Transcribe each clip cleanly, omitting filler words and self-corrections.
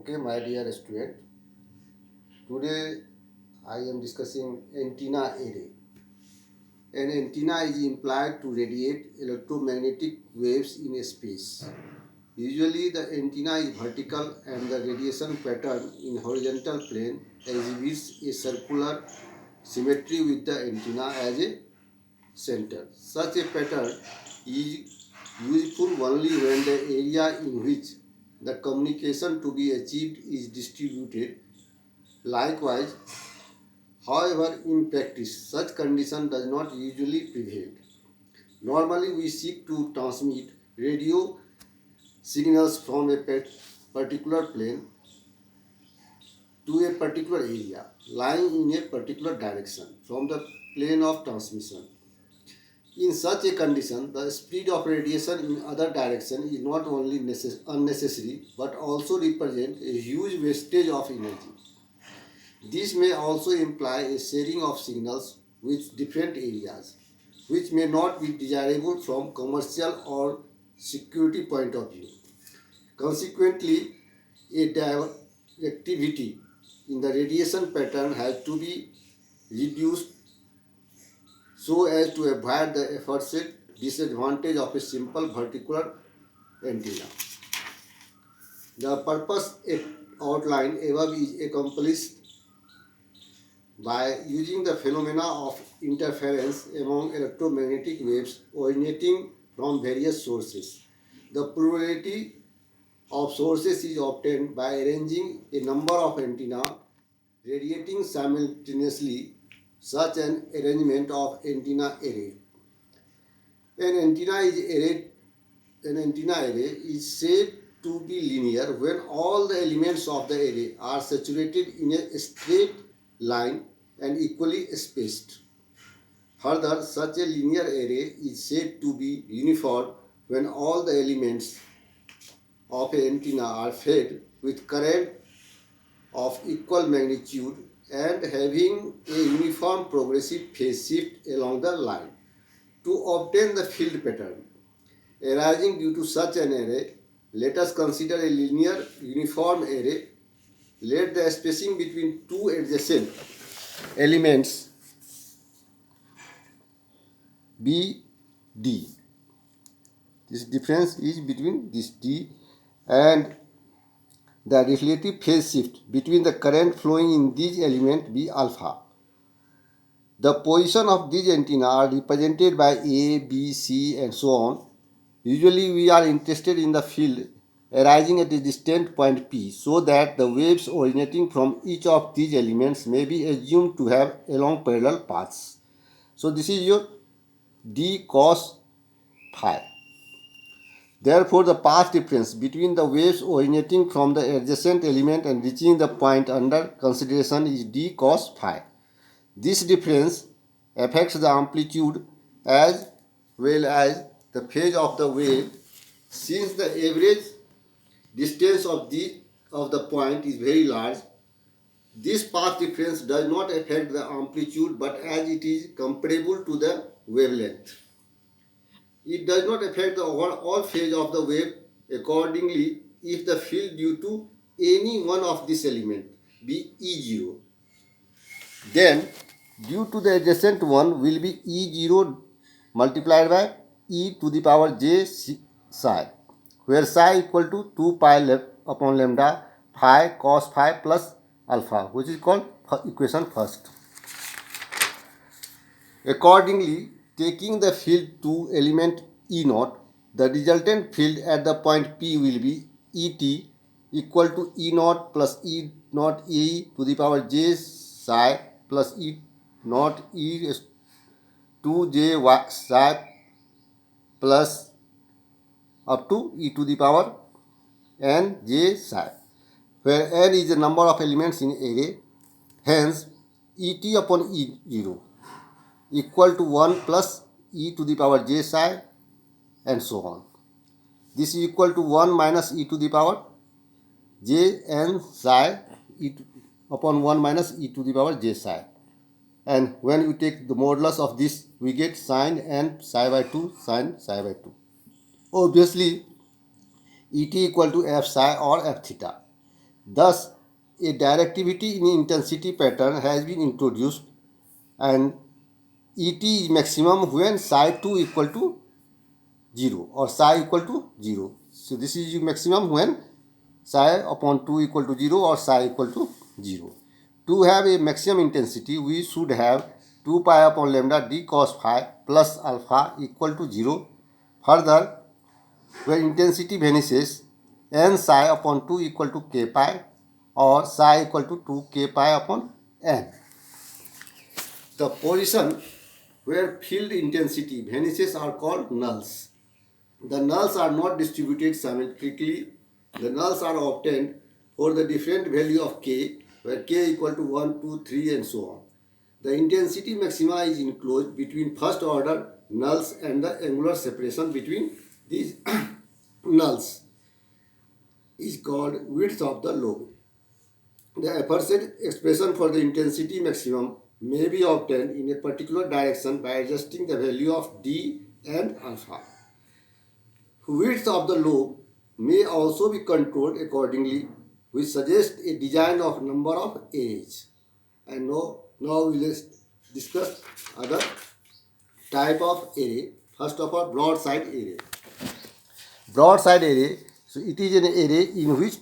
Okay, my dear student, today I am discussing antenna array. An antenna is implied to radiate electromagnetic waves in a space. Usually the antenna is vertical and the radiation pattern in horizontal plane exhibits a circular symmetry with the antenna as a center. Such a pattern is useful only when the area in which the communication to be achieved is distributed. Likewise, however, in practice, such condition does not usually prevail. Normally, we seek to transmit radio signals from a particular plane to a particular area, lying in a particular direction from the plane of transmission. In such a condition, the speed of radiation in other direction is not only unnecessary but also represent a huge wastage of energy. This may also imply a sharing of signals with different areas, which may not be desirable from commercial or security point of view. Consequently, a directivity in the radiation pattern has to be reduced so as to avoid the aforesaid disadvantage of a simple vertical antenna. The purpose outlined above is accomplished by using the phenomena of interference among electromagnetic waves originating from various sources. The plurality of sources is obtained by arranging a number of antennae radiating simultaneously. Such an arrangement of antenna array. An antenna is an antenna array is said to be linear when all the elements of the array are saturated in a straight line and equally spaced. Further, such a linear array is said to be uniform when all the elements of an antenna are fed with current of equal magnitude and having a uniform progressive phase shift along the line. To obtain the field pattern arising due to such an array, let us consider a linear uniform array. Let the spacing between two adjacent elements be d. This difference is between this d and the relative phase shift between the current flowing in these elements be alpha. The position of these antennae are represented by A, B, C and so on. Usually we are interested in the field arising at a distant point P so that the waves originating from each of these elements may be assumed to have along parallel paths. So this is your d cos phi. Therefore, the path difference between the waves originating from the adjacent element and reaching the point under consideration is d cos phi. This difference affects the amplitude as well as the phase of the wave. Since the average distance of the point is very large, this path difference does not affect the amplitude but as it is comparable to the wavelength. It does not affect the overall phase of the wave. Accordingly, if the field due to any one of these elements be E0, then due to the adjacent one will be E0 multiplied by e to the power j psi, where psi equal to 2 pi upon lambda phi cos phi plus alpha, which is called equation first. Accordingly, taking the field to element E0, the resultant field at the point P will be Et equal to E0 plus E0 e to the power j psi plus E0 e 2j psi plus up to e to the power n j psi, where n is the number of elements in array. Hence, Et upon E0 equal to 1 plus e to the power j psi and so on. This is equal to 1 minus e to the power j n psi upon 1 minus e to the power j psi. And when we take the modulus of this, we get sine n psi by 2 sine psi by 2. Obviously, Et equal to f psi or f theta. Thus, a directivity in intensity pattern has been introduced, and ET is maximum when psi 2 equal to 0 or psi equal to 0. So this is maximum when psi upon 2 equal to 0 or psi equal to 0. To have a maximum intensity, we should have 2 pi upon lambda d cos phi plus alpha equal to 0. Further, when intensity vanishes, n psi upon 2 equal to k pi or psi equal to 2 k pi upon n. The position where field intensity vanishes are called nulls. The nulls are not distributed symmetrically. The nulls are obtained for the different value of k, where k equal to 1, 2, 3 and so on. The intensity maxima is enclosed between first order nulls, and the angular separation between these nulls is called width of the lobe. The aforesaid expression for the intensity maximum may be obtained in a particular direction by adjusting the value of d and alpha. Width of the lobe may also be controlled accordingly, which suggests a design of number of arrays. And now we will discuss other type of array. First of all, broadside array. Broadside array, so it is an array in which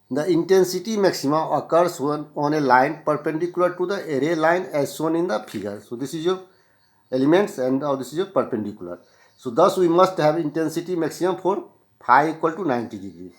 the intensity maxima occurs on a line perpendicular to the array line as shown in the figure. So this is your elements and this is your perpendicular. So thus we must have intensity maximum for phi equal to 90 degree.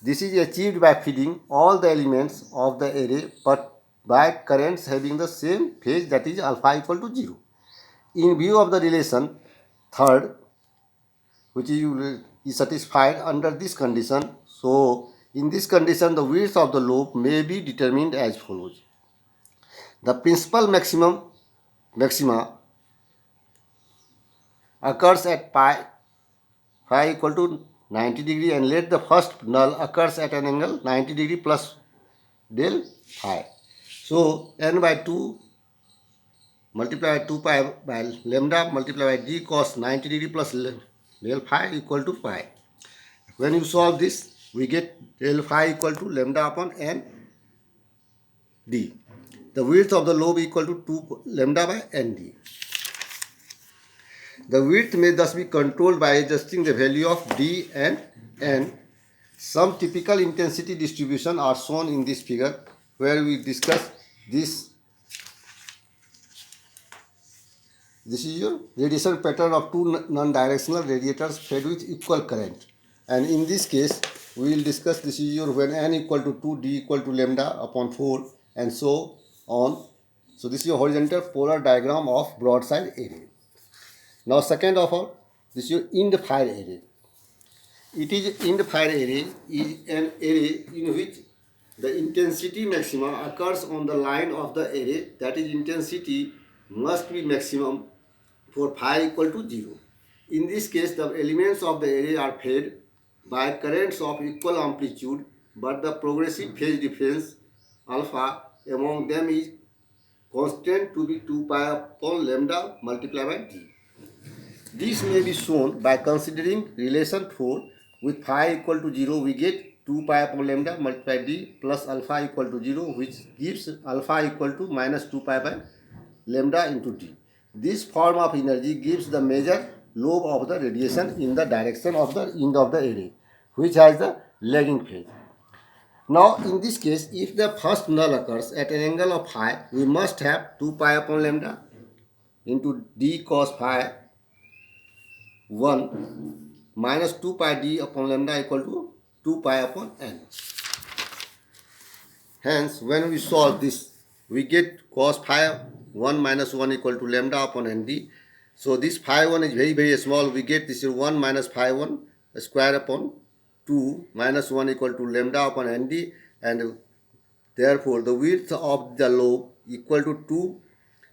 This is achieved by feeding all the elements of the array but by currents having the same phase, that is alpha equal to 0. In view of the relation third, which is satisfied under this condition, so in this condition the width of the lobe may be determined as follows. The principal maxima occurs at phi equal to 90 degree, and let the first null occurs at an angle 90 degree plus del phi. So n by 2 multiplied by 2 pi by lambda multiplied by d cos 90 degree plus del phi equal to phi. When you solve this, we get del phi equal to lambda upon n d. The width of the lobe equal to 2 lambda by n d. The width may thus be controlled by adjusting the value of d and n. Some typical intensity distribution are shown in this figure, where we discuss this. This is your radiation pattern of two non-directional radiators fed with equal current. And in this case, we will discuss this is your when n equal to 2, d equal to lambda upon 4 and so on. So this is your horizontal polar diagram of broadside array. Now second of all, this is your end fire array. It is end fire array is an array in which the intensity maxima occurs on the line of the array, that is intensity must be maximum for phi equal to 0. In this case, the elements of the array are fed by currents of equal amplitude, but the progressive phase difference alpha among them is constant to be 2 pi upon lambda multiplied by d. This may be shown by considering relation 4. With phi equal to 0, we get 2 pi upon lambda multiplied d plus alpha equal to 0, which gives alpha equal to minus 2 pi by lambda into d. This form of energy gives the major lobe of the radiation in the direction of the end of the array, which has the lagging phase. Now in this case, if the first null occurs at an angle of phi, we must have 2 pi upon lambda into d cos phi 1 minus 2 pi d upon lambda equal to 2 pi upon n. Hence, when we solve this, we get cos phi 1 minus 1 equal to lambda upon nd. So this phi 1 is very small. We get this is 1 minus phi 1 square upon 2 minus 1 equal to lambda upon nd, and therefore the width of the lobe equal to 2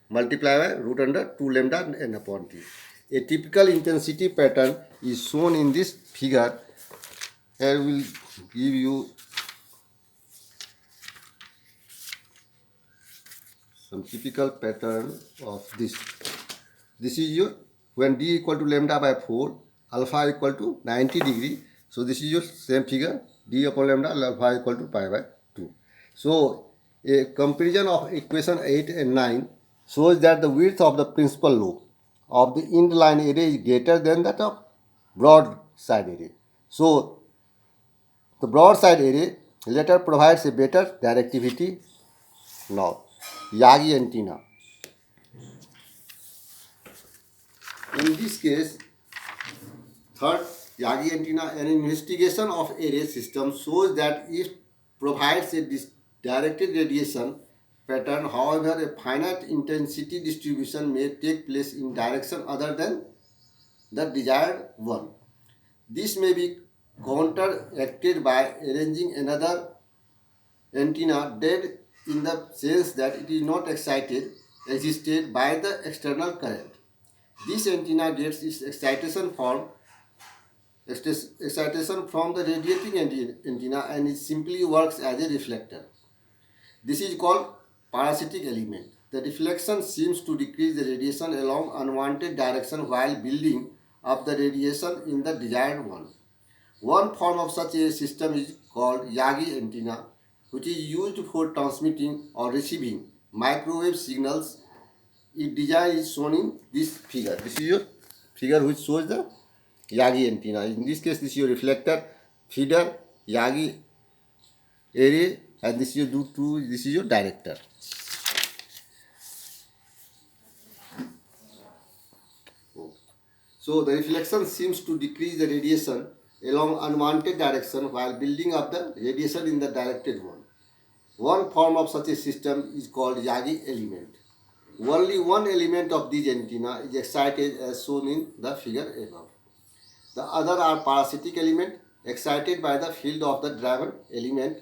multiplied by root under 2 lambda n upon t. A typical intensity pattern is shown in this figure. Here we will give you some typical pattern of this. This is your when d equal to lambda by 4, alpha equal to 90 degree. So this is your same figure, d upon lambda alpha equal to pi by 2. So a comparison of equation 8 and 9 shows that the width of the principal lobe of the end line array is greater than that of broad side array. So the broad side array later provides a better directivity. Now, Yagi antenna. In this case, third, Yagi antenna, an investigation of array system shows that it provides a directed radiation pattern. However, a finite intensity distribution may take place in direction other than the desired one. This may be counteracted by arranging another antenna dead in the sense that it is not existed by the external current. This antenna gets its excitation from the radiating antenna and it simply works as a reflector. This is called parasitic element. The reflection seems to decrease the radiation along unwanted direction while building up the radiation in the desired one. One form of such a system is called Yagi antenna, which is used for transmitting or receiving microwave signals. Its design is shown in this figure. This is your figure which shows the Yagi antenna. In this case, this is your reflector, feeder, Yagi array, and this is your director. So the reflection seems to decrease the radiation along unwanted direction while building up the radiation in the directed one. One form of such a system is called Yagi element. Only one element of this antenna is excited as shown in the figure above. The other are parasitic element excited by the field of the driven element,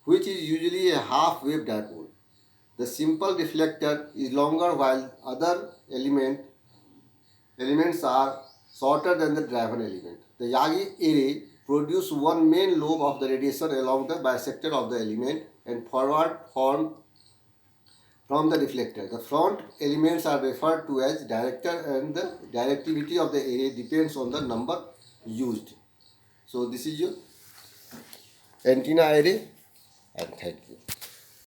which is usually a half-wave dipole. The simple reflector is longer while other elements are shorter than the driven element. The Yagi array produces one main lobe of the radiation along the bisector of the element and forward form from the reflector. The front elements are referred to as director and the directivity of the array depends on the number used. So this is your antenna array and thank you.